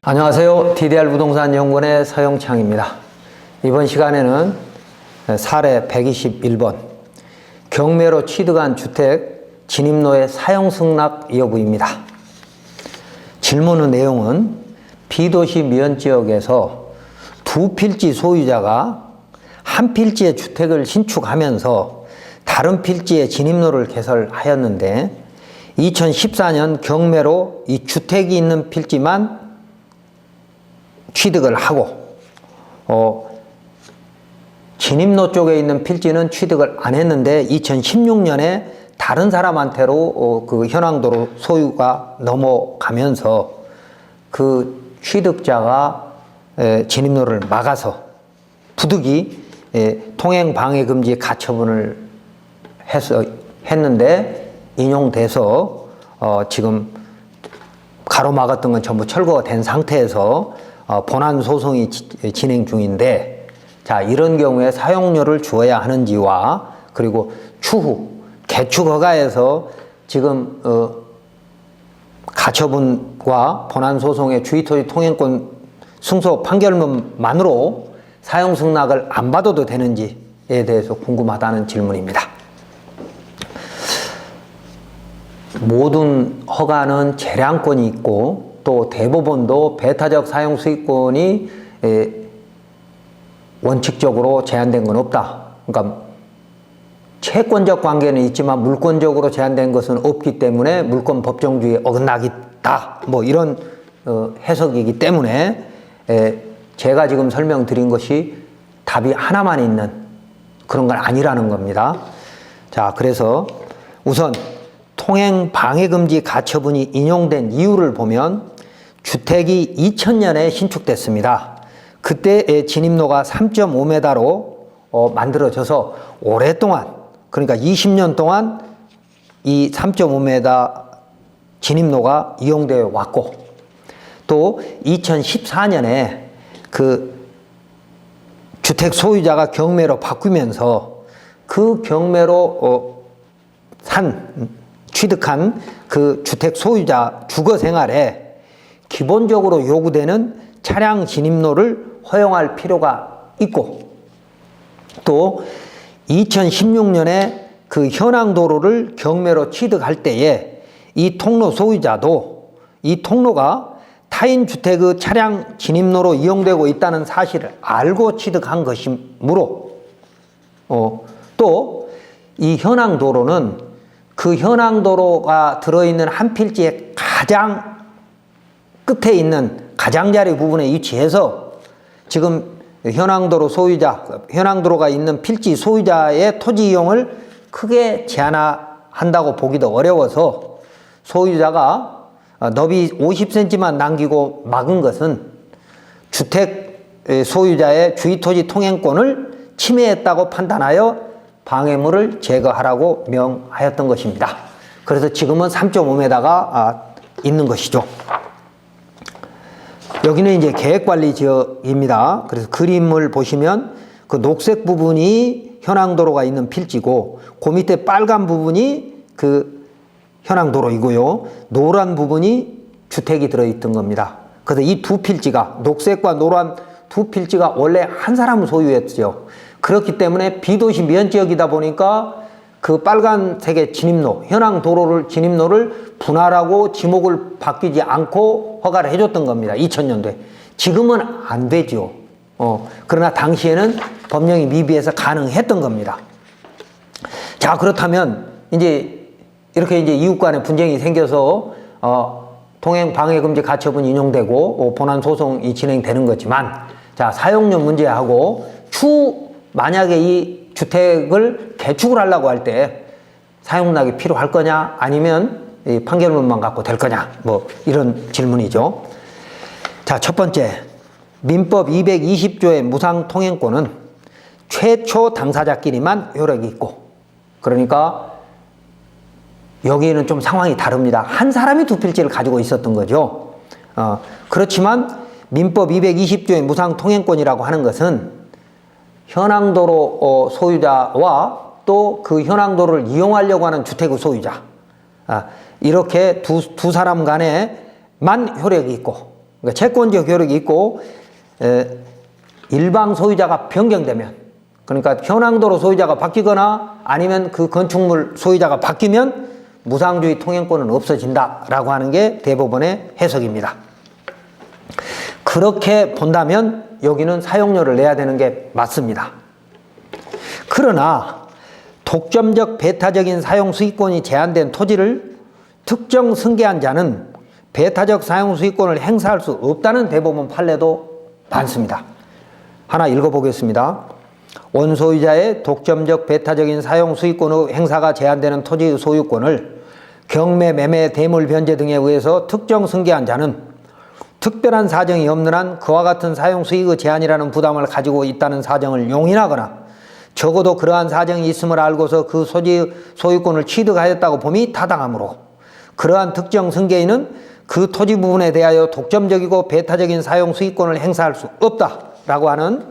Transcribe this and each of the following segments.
안녕하세요. DDR 부동산 연구원의 서영창입니다. 이번 시간에는 사례 121번 경매로 취득한 주택 진입로의 사용 승낙 여부입니다. 질문의 내용은 비도시 미연지역에서 두 필지 소유자가 한 필지의 주택을 신축하면서 다른 필지의 진입로를 개설하였는데 2014년 경매로 이 주택이 있는 필지만 취득을 하고 진입로 쪽에 있는 필지는 취득을 안 했는데 2016년에 다른 사람한테로 그 현황도로 소유가 넘어가면서 그 취득자가 진입로를 막아서 부득이 통행방해금지 가처분을 했는데 인용돼서 지금 가로막았던 건 전부 철거가 된 상태에서 본안 소송이 진행 중인데, 자, 이런 경우에 사용료를 주어야 하는지와 그리고 추후 개축 허가에서 지금 가처분과 본안 소송의 주의토지 통행권 승소 판결문만으로 사용 승낙을 안 받아도 되는지에 대해서 궁금하다는 질문입니다. 모든 허가는 재량권이 있고 또 대법원도 배타적 사용 수익권이 원칙적으로 제한된 건 없다. 그러니까 채권적 관계는 있지만 물권적으로 제한된 것은 없기 때문에 물권 법정주의에 어긋나겠다. 뭐 이런 해석이기 때문에 제가 지금 설명드린 것이 답이 하나만 있는 그런 건 아니라는 겁니다. 자, 그래서 우선 통행 방해금지 가처분이 인용된 이유를 보면 주택이 2000년에 신축됐습니다. 그때의 진입로가 3.5m로 만들어져서 오랫동안, 그러니까 20년 동안 이 3.5m 진입로가 이용되어 왔고, 또 2014년에 그 주택 소유자가 경매로 바꾸면서 그 경매로 취득한 그 주택 소유자 주거 생활에 기본적으로 요구되는 차량 진입로를 허용할 필요가 있고, 또 2016년에 그 현황 도로를 경매로 취득할 때에 이 통로 소유자도 이 통로가 타인 주택의 차량 진입로로 이용되고 있다는 사실을 알고 취득한 것이므로 또 이 현황 도로는 그 현황 도로가 들어있는 한 필지의 가장 끝에 있는 가장자리 부분에 위치해서 지금 현황도로 소유자, 현황도로가 있는 필지 소유자의 토지 이용을 크게 제한한다고 보기도 어려워서 소유자가 너비 50cm만 남기고 막은 것은 주택 소유자의 주의토지 통행권을 침해했다고 판단하여 방해물을 제거하라고 명하였던 것입니다. 그래서 지금은 3.5m가 있는 것이죠. 여기는 이제 계획관리 지역입니다. 그래서 그림을 보시면 그 녹색 부분이 현황도로가 있는 필지고 그 밑에 빨간 부분이 그 현황도로이고요. 노란 부분이 주택이 들어있던 겁니다. 그래서 이 두 필지가, 녹색과 노란 두 필지가 원래 한 사람 소유였죠. 그렇기 때문에 비도시 미연지역이다 보니까 그 빨간색의 진입로, 현황도로를 진입로를 분할하고 지목을 바뀌지 않고 허가를 해줬던 겁니다. 2000년도에. 지금은 안 되죠. 그러나 당시에는 법령이 미비해서 가능했던 겁니다. 자, 그렇다면 이제 이렇게 이제 이웃 간에 분쟁이 생겨서 통행 방해금지 가처분이 인용되고 본안 소송이 진행되는 거지만, 자, 사용료 문제하고 만약에 이 주택을 개축을 하려고 할 때 사용락이 필요할 거냐, 아니면 이 판결문만 갖고 될 거냐, 뭐 이런 질문이죠. 자, 첫 번째, 민법 220조의 무상통행권은 최초 당사자끼리만 효력이 있고, 그러니까 여기에는 좀 상황이 다릅니다. 한 사람이 두 필지를 가지고 있었던 거죠. 그렇지만 민법 220조의 무상통행권이라고 하는 것은 현황도로 소유자와 또 그 현황도로를 이용하려고 하는 주택의 소유자, 이렇게 두 사람 간에만 효력이 있고, 그러니까 채권적 효력이 있고 일방 소유자가 변경되면, 그러니까 현황도로 소유자가 바뀌거나 아니면 그 건축물 소유자가 바뀌면 무상주의 통행권은 없어진다라고 하는 게 대법원의 해석입니다. 그렇게 본다면 여기는 사용료를 내야 되는 게 맞습니다. 그러나 독점적 배타적인 사용 수익권이 제한된 토지를 특정 승계한 자는 배타적 사용 수익권을 행사할 수 없다는 대법원 판례도 많습니다. 하나 읽어보겠습니다. 원소유자의 독점적 배타적인 사용 수익권의 행사가 제한되는 토지의 소유권을 경매, 매매, 대물 변제 등에 의해서 특정 승계한 자는 특별한 사정이 없는 한 그와 같은 사용 수익의 제한이라는 부담을 가지고 있다는 사정을 용인하거나 적어도 그러한 사정이 있음을 알고서 그 소지 소유권을 취득하였다고 봄이 타당하므로 그러한 특정 승계인은 그 토지 부분에 대하여 독점적이고 배타적인 사용 수익권을 행사할 수 없다라고 하는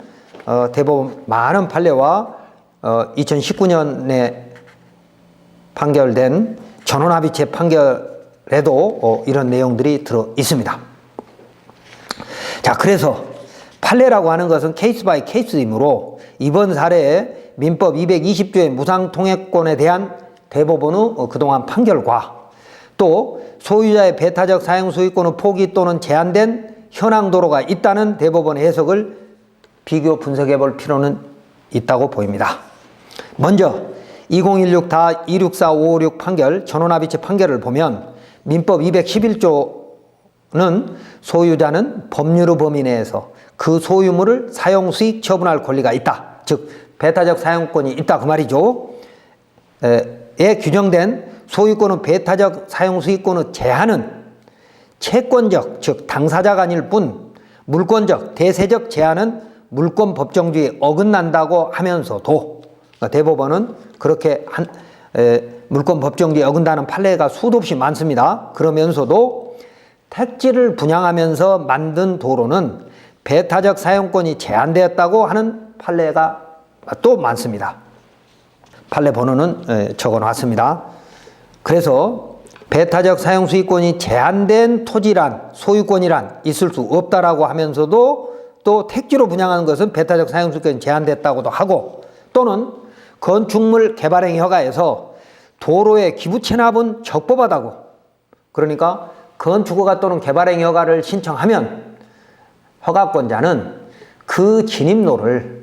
대법원 많은 판례와 2019년에 판결된 전원합의체 판결에도 이런 내용들이 들어 있습니다. 자, 그래서 판례라고 하는 것은 케이스 바이 케이스이므로 이번 사례에 민법 220조의 무상통행권에 대한 대법원의 그동안 판결과 또 소유자의 배타적 사용 수익권의 포기 또는 제한된 현황 도로가 있다는 대법원의 해석을 비교 분석해 볼 필요는 있다고 보입니다. 먼저 2016-264-556 판결, 전원합의체 판결을 보면 민법 211조는 소유자는 법률의 범위 내에서 그 소유물을 사용 수익 처분할 권리가 있다. 즉 배타적 사용권이 있다 그 말이죠. 에 규정된 소유권의 배타적 사용 수익권의 제한은 채권적, 즉 당사자가 아닐 뿐 물권적, 대세적 제한은 물권 법정주의에 어긋난다고 하면서도 대법원은 그렇게 물권 법정주의에 어긋나는 판례가 수도 없이 많습니다. 그러면서도 택지를 분양하면서 만든 도로는 배타적 사용권이 제한되었다고 하는 판례가 또 많습니다. 판례 번호는 적어놨습니다. 그래서 배타적 사용 수익권이 제한된 토지란, 소유권이란 있을 수 없다라고 하면서도 또 택지로 분양하는 것은 배타적 사용 수익권이 제한됐다고도 하고 또는 건축물 개발행위 허가에서 도로의 기부 체납은 적법하다고, 그러니까 건축허가 또는 개발행위 허가를 신청하면 허가권자는 그 진입로를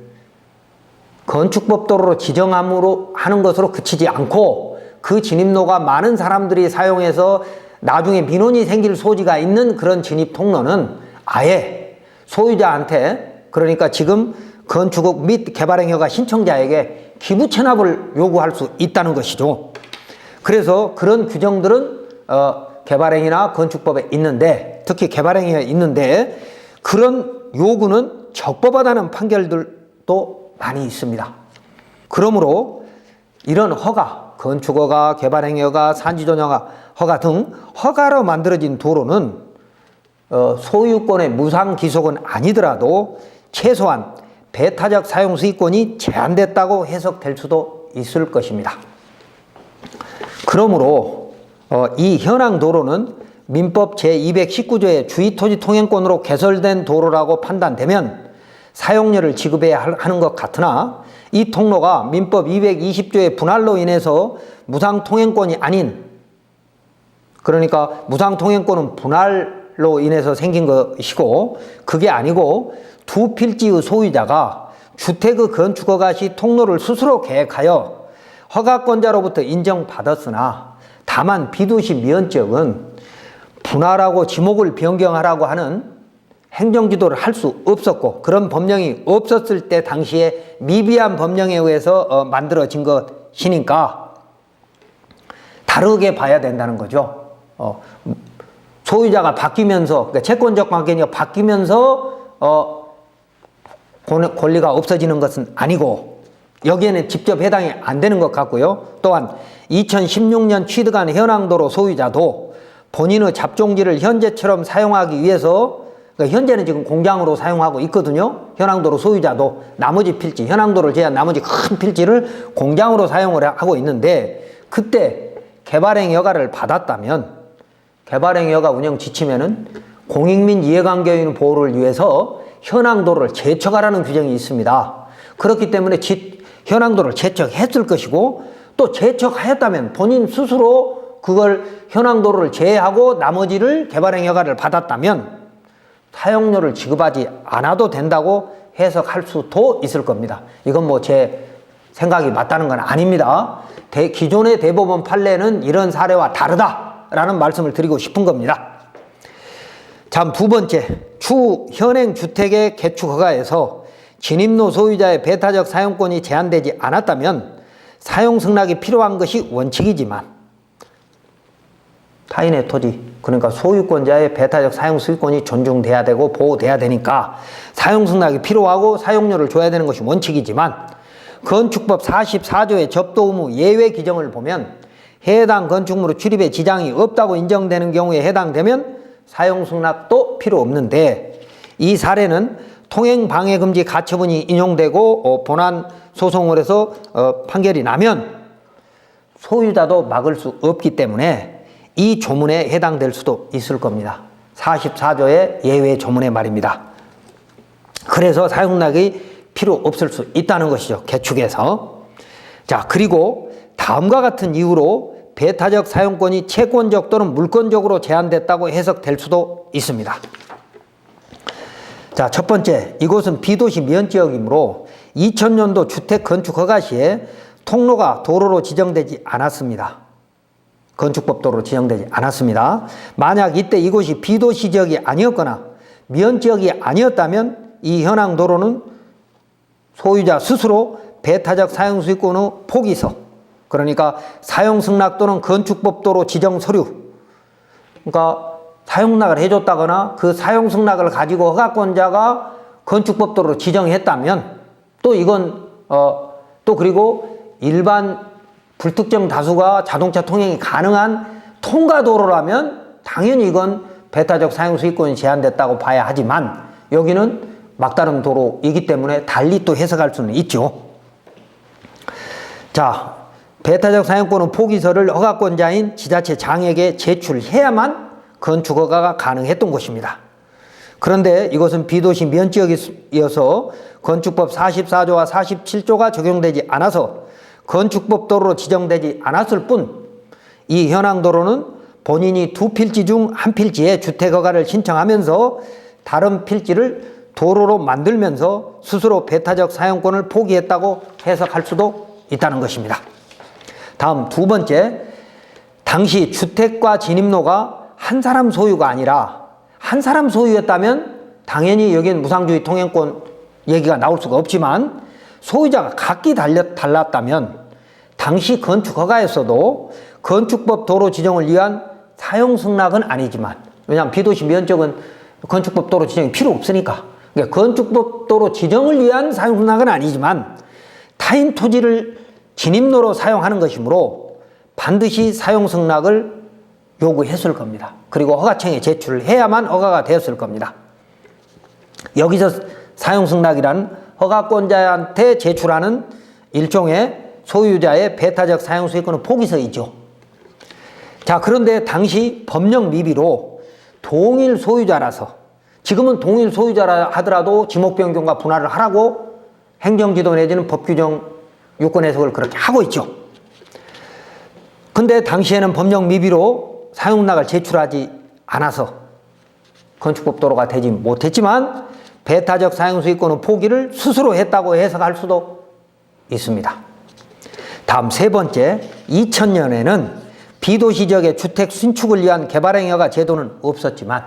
건축법 도로로 지정함으로 하는 것으로 그치지 않고 그 진입로가 많은 사람들이 사용해서 나중에 민원이 생길 소지가 있는 그런 진입 통로는 아예 소유자한테, 그러니까 지금 건축업 및 개발행위허가 신청자에게 기부 체납을 요구할 수 있다는 것이죠. 그래서 그런 규정들은 개발행위나 건축법에 있는데, 특히 개발행위에 있는데 그런 요구는 적법하다는 판결들도 많이 있습니다. 그러므로 이런 허가, 건축허가, 개발행위허가, 산지조정 허가 등 허가로 만들어진 도로는 소유권의 무상기속은 아니더라도 최소한 배타적 사용 수익권이 제한됐다고 해석될 수도 있을 것입니다. 그러므로 이 현황 도로는 민법 제219조의 주의토지 통행권으로 개설된 도로라고 판단되면 사용료를 지급해야 하는 것 같으나 이 통로가 민법 220조의 분할로 인해서 무상통행권이 아닌, 그러니까 무상통행권은 분할로 인해서 생긴 것이고 그게 아니고 두 필지의 소유자가 주택의 건축허가 시 통로를 스스로 계획하여 허가권자로부터 인정받았으나 다만 비도시 미연적은 분할하고 지목을 변경하라고 하는 행정지도를 할 수 없었고 그런 법령이 없었을 때 당시에 미비한 법령에 의해서 만들어진 것이니까 다르게 봐야 된다는 거죠. 소유자가 바뀌면서, 그러니까 채권적 관계가 바뀌면서 권리가 없어지는 것은 아니고 여기에는 직접 해당이 안 되는 것 같고요. 또한 2016년 취득한 현황도로 소유자도 본인의 잡종지를 현재처럼 사용하기 위해서, 그러니까 현재는 지금 공장으로 사용하고 있거든요. 현황도로 소유자도 나머지 필지, 현황도를 제한 나머지 큰 필지를 공장으로 사용을 하고 있는데 그때 개발행위 허가를 받았다면 개발행위 허가 운영 지침에는 공익민 이해관계인 보호를 위해서 현황도를 제척하라는 규정이 있습니다. 그렇기 때문에 현황도를 제척했을 것이고, 또 제척하였다면 본인 스스로 그걸 현황도를 제외하고 나머지를 개발행 허가를 받았다면 사용료를 지급하지 않아도 된다고 해석할 수도 있을 겁니다. 이건 뭐 제 생각이 맞다는 건 아닙니다. 기존의 대법원 판례는 이런 사례와 다르다라는 말씀을 드리고 싶은 겁니다. 다음 두 번째, 추후 현행 주택의 개축 허가에서 진입로 소유자의 배타적 사용권이 제한되지 않았다면 사용 승낙이 필요한 것이 원칙이지만, 타인의 토지, 그러니까 소유권자의 배타적 사용 수익권이 존중돼야 되고 보호돼야 되니까 사용 승낙이 필요하고 사용료를 줘야 되는 것이 원칙이지만, 건축법 44조의 접도 의무 예외 규정을 보면 해당 건축물의 출입에 지장이 없다고 인정되는 경우에 해당되면 사용 승낙도 필요 없는데, 이 사례는 통행방해금지 가처분이 인용되고 본안 소송을 해서 판결이 나면 소유자도 막을 수 없기 때문에 이 조문에 해당될 수도 있을 겁니다. 44조의 예외 조문의 말입니다. 그래서 사용 승낙이 필요 없을 수 있다는 것이죠, 개축에서. 자, 그리고 다음과 같은 이유로 배타적 사용권이 채권적 또는 물권적으로 제한됐다고 해석될 수도 있습니다. 자, 첫 번째, 이곳은 비도시 면지역이므로 2000년도 주택 건축 허가 시에 통로가 도로로 지정되지 않았습니다. 건축법 도로로 지정되지 않았습니다. 만약 이때 이곳이 비도시 지역이 아니었거나 면지역이 아니었다면 이 현황 도로는 소유자 스스로 배타적 사용 수익권의 포기서, 그러니까 사용 승낙 또는 건축법 도로 지정 서류, 그러니까 사용 승낙을 해줬다거나 그 사용 승낙을 가지고 허가권자가 건축법 도로 지정했다면, 또 이건 또 그리고 일반 불특정 다수가 자동차 통행이 가능한 통과도로라면 당연히 이건 배타적 사용 수익권이 제한됐다고 봐야 하지만, 여기는 막다른 도로이기 때문에 달리 또 해석할 수는 있죠. 자, 배타적 사용권은 포기서를 허가권자인 지자체 장에게 제출해야만 건축 허가가 가능했던 곳입니다. 그런데 이것은 비도시 면지역이어서 건축법 44조와 47조가 적용되지 않아서 건축법 도로로 지정되지 않았을 뿐, 이 현황 도로는 본인이 두 필지 중 한 필지에 주택 허가를 신청하면서 다른 필지를 도로로 만들면서 스스로 배타적 사용권을 포기했다고 해석할 수도 있다는 것입니다. 다음 두 번째, 당시 주택과 진입로가 한 사람 소유가 아니라 한 사람 소유였다면 당연히 여기는 무상주의 통행권 얘기가 나올 수가 없지만, 소유자가 각기 달랐다면 당시 건축 허가에서도 건축법 도로 지정을 위한 사용 승낙은 아니지만, 왜냐하면 비도시 면적은 건축법 도로 지정이 필요 없으니까, 그러니까 건축법 도로 지정을 위한 사용 승낙은 아니지만 타인 토지를 진입로로 사용하는 것이므로 반드시 사용 승낙을 요구했을 겁니다. 그리고 허가청에 제출을 해야만 허가가 되었을 겁니다. 여기서 사용 승낙이란 허가권자한테 제출하는 일종의 소유자의 배타적 사용 수익권의 포기서이죠. 자, 그런데 당시 법령 미비로 동일 소유자라서, 지금은 동일 소유자라 하더라도 지목 변경과 분할을 하라고 행정지도 내지는 법규정 요건 해석을 그렇게 하고 있죠. 근데 당시에는 법령 미비로 사용 승낙을 제출하지 않아서 건축법 도로가 되지 못했지만 배타적 사용 수익권의 포기를 스스로 했다고 해석할 수도 있습니다. 다음 세 번째, 2000년에는 비도시 지역의 주택 신축을 위한 개발행 허가 제도는 없었지만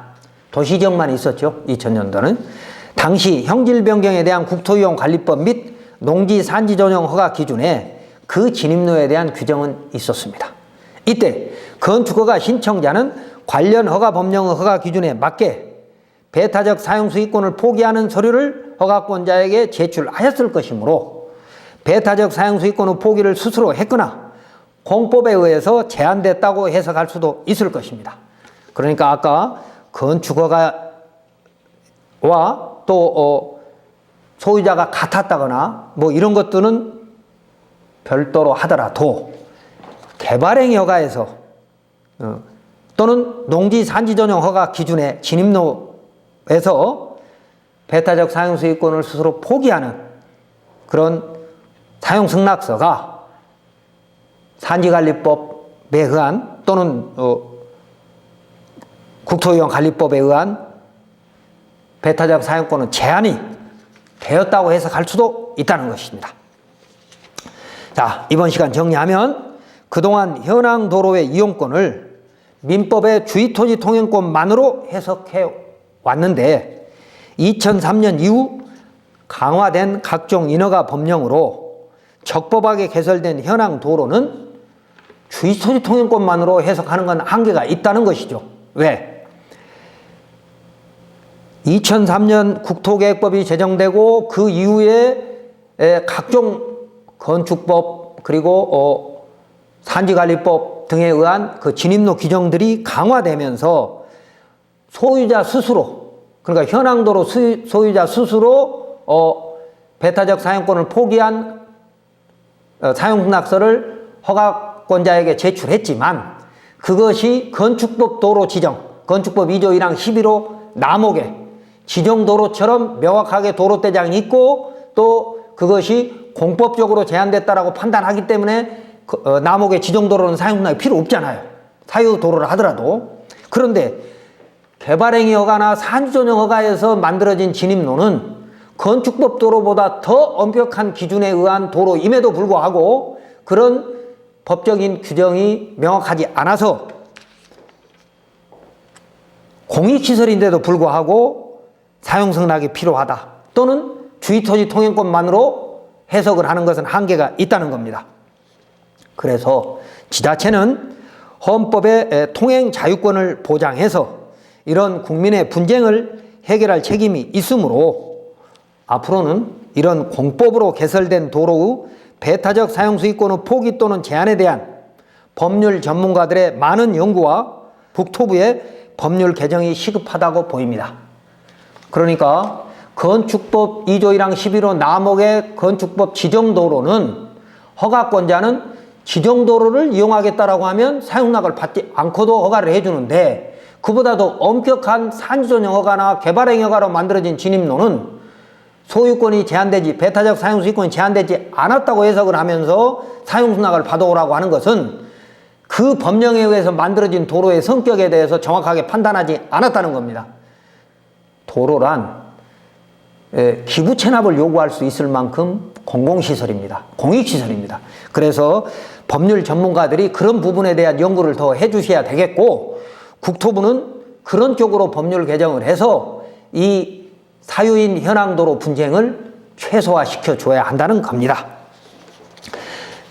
도시지역만 있었죠. 2000년도는 당시 형질 변경에 대한 국토이용 관리법 및 농지 산지 전용 허가 기준에 그 진입로에 대한 규정은 있었습니다. 이때 건축허가 신청자는 관련 허가 법령의 허가 기준에 맞게 배타적 사용 수익권을 포기하는 서류를 허가권자에게 제출하였을 것이므로 배타적 사용 수익권의 포기를 스스로 했거나 공법에 의해서 제한됐다고 해석할 수도 있을 것입니다. 그러니까 아까 건축허가와 또 소유자가 같았다거나 뭐 이런 것들은 별도로 하더라도 개발행 허가에서 또는 농지 산지 전용 허가 기준의 진입로에서 배타적 사용 수익권을 스스로 포기하는 그런 사용 승낙서가 산지관리법에 의한 또는 국토유형관리법에 의한 배타적 사용권은 제한이 되었다고 해석할 수도 있다는 것입니다. 자, 이번 시간 정리하면 그동안 현황 도로의 이용권을 민법의 주의토지 통행권만으로 해석해 왔는데 2003년 이후 강화된 각종 인허가 법령으로 적법하게 개설된 현황 도로는 주의토지 통행권만으로 해석하는 건 한계가 있다는 것이죠. 왜? 2003년 국토계획법이 제정되고 그 이후에 각종 건축법 그리고 산지관리법 등에 의한 그 진입로 규정들이 강화되면서 소유자 스스로, 그러니까 현황도로 소유자 스스로 배타적 사용권을 포기한 사용승낙서를 허가권자에게 제출했지만 그것이 건축법 도로 지정, 건축법 2조 1항 11호 남목에 지정도로처럼 명확하게 도로대장이 있고 또 그것이 공법적으로 제한됐다라고 판단하기 때문에 남목의 지정도로는 사용승낙이 필요 없잖아요. 사유도로를 하더라도. 그런데 개발행위 허가나 산지전용 허가에서 만들어진 진입로는 건축법 도로보다 더 엄격한 기준에 의한 도로임에도 불구하고 그런 법적인 규정이 명확하지 않아서 공익시설인데도 불구하고 사용승낙이 필요하다 또는 주의토지 통행권만으로 해석을 하는 것은 한계가 있다는 겁니다. 그래서 지자체는 헌법의 통행 자유권을 보장해서 이런 국민의 분쟁을 해결할 책임이 있으므로 앞으로는 이런 공법으로 개설된 도로의 배타적 사용수익권의 포기 또는 제한에 대한 법률 전문가들의 많은 연구와 국토부의 법률 개정이 시급하다고 보입니다. 그러니까 건축법 2조 1항 11호 남목의 건축법 지정도로는 허가권자는 지정도로를 이용하겠다라고 하면 사용낙을 받지 않고도 허가를 해주는데 그보다도 엄격한 산지전용 허가나 개발행위 허가로 만들어진 진입로는 소유권이 제한되지 배타적 사용수익권이 제한되지 않았다고 해석을 하면서 사용승낙을 받아오라고 하는 것은 그 법령에 의해서 만들어진 도로의 성격에 대해서 정확하게 판단하지 않았다는 겁니다. 도로란 기부 체납을 요구할 수 있을 만큼 공공시설입니다. 공익시설입니다. 그래서 법률 전문가들이 그런 부분에 대한 연구를 더 해주셔야 되겠고 국토부는 그런 쪽으로 법률 개정을 해서 이 사유인 현황도로 분쟁을 최소화시켜 줘야 한다는 겁니다.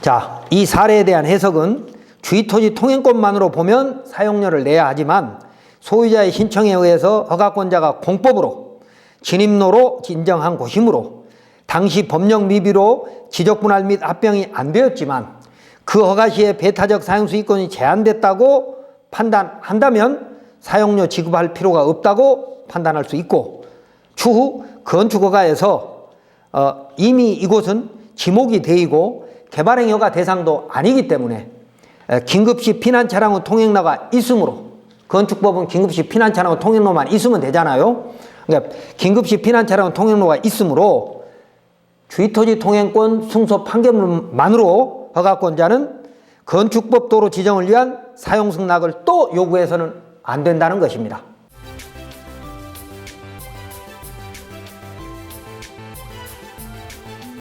자, 이 사례에 대한 해석은 주의토지 통행권만으로 보면 사용료를 내야 하지만 소유자의 신청에 의해서 허가권자가 공법으로 진입로로 인정한 곳이므로 당시 법령 미비로 지적분할 및 합병이 안 되었지만 그 허가 시에 배타적 사용수익권이 제한됐다고 판단한다면 사용료 지급할 필요가 없다고 판단할 수 있고 추후 건축허가에서 이미 이곳은 지목이 되고 개발행위 허가 대상도 아니기 때문에 긴급시 피난차량의 통행로가 있으므로 건축법은 긴급시 피난차량의 통행로만 있으면 되잖아요. 그러니까 긴급시 피난차량의 통행로가 있으므로 주의토지 통행권 승소 판결문만으로 허가권자는 건축법 도로 지정을 위한 사용승낙을 또 요구해서는 안 된다는 것입니다.